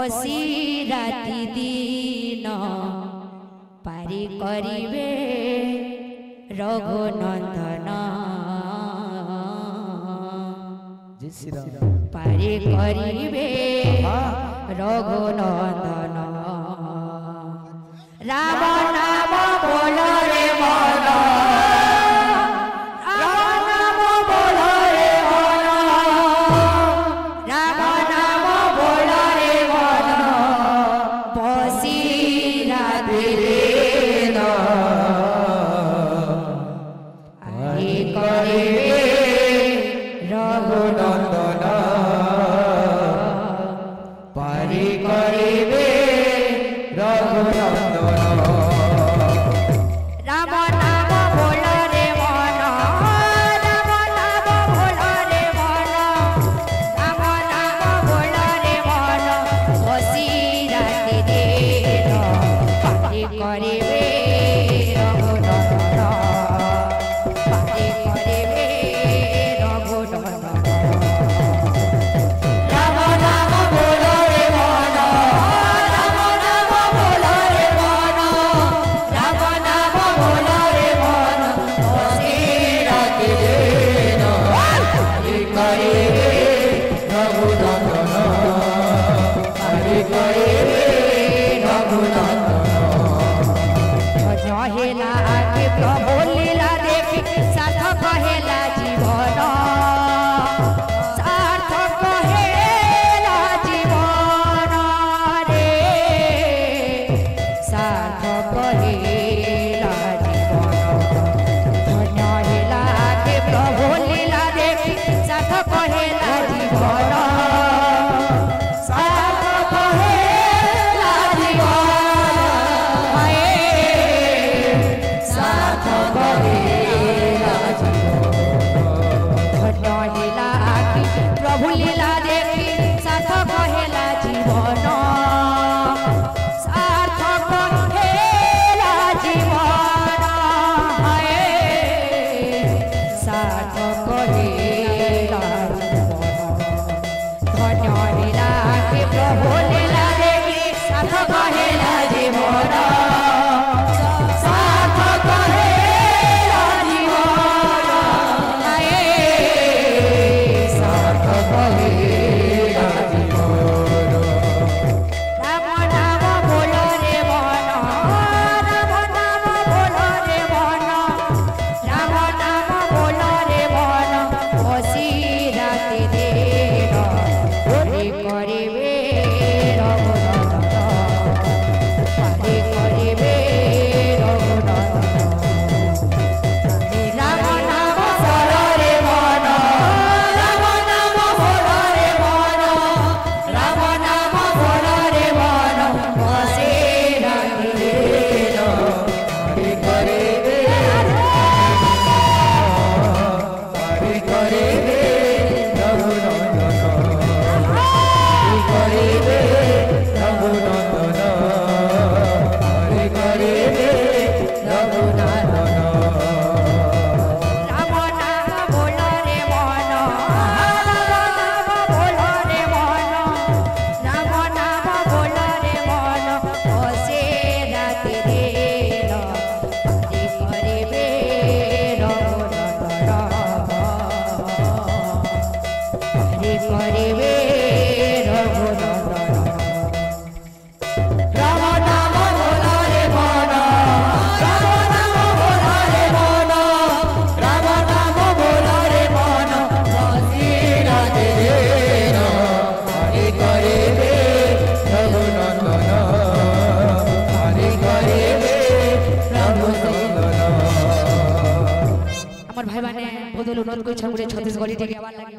बसी राति दिन पारी करिवे रघुनंदन पारी करिवे रघुनंदन राम नाम बोलो रे मन राम नाम बोलो रे मन राम नाम बोलो रे मन बसी राति दिन पारी करिवे रघुनंदन पारी करिवे रघुनंदन राम नाम बोलो रे मन राम नाम बोलो रे मन राम नाम बोलो रे मन बसी राति दिन पारी करिवे रघुनंदन पारी करिवे रघुनंदन राम नाम बोलो रे मन राम नाम बोलो रे मन राम नाम बोलो रे मन बसी राति दिन पारी करिवे रघुनंदन पारी करिवे रघुनंदन हेला आके प्रभु लीला देखी सार्थक हेला जीवन सार्थक हेला जीवन रे सार्थक हेला जीवन धन्य हेला आके प्रभु लीला देखी सार्थक हेला जीवन सार्थक हेला जीवन सार्थक हेला धन्य हेला आखि प्रभु लीला देखी सार्थक हेला जीवन सार्थक हेला जीवन सार्थक हेला जीवन धन्य हेला आखि प्रभु लीला देखी सार्थक हेला जीवन सार्थक हेला जीवन सार्थक हेला जीवन राम नाम बोलो रे मन राम नाम बोलो रे मन राम नाम बोलो रे मन बसी राति दिन पारी करिवे रघुनंदन पारी करिवे रघुनंदन राम नाम बोलो रे मन राम नाम बोलो रे मन राम नाम बोलो रे मन बसी राति दिन पारी करिवे पारी करिवे रघुनंदन पारी करिवे रघुनंदन पारी करिवे रघुनंदन राम नाम बोलो रे मन राम नाम बोलो रे मन राम नाम बोलो रे मन बसी राति दिन पारी करिवे रघुनंदन पारी करिवे रघुनंदन राम नाम बोलो रे मन राम नाम बोलो रे मन राम नाम बोलो रे मन बसी राति दिन पारी करिवे रघुनंदन पारी करिवे रघुनंदन আমার ভাই মানে বদল অনুরোধ করে ছত্রিশগড়ি থেকে আবার লাগে।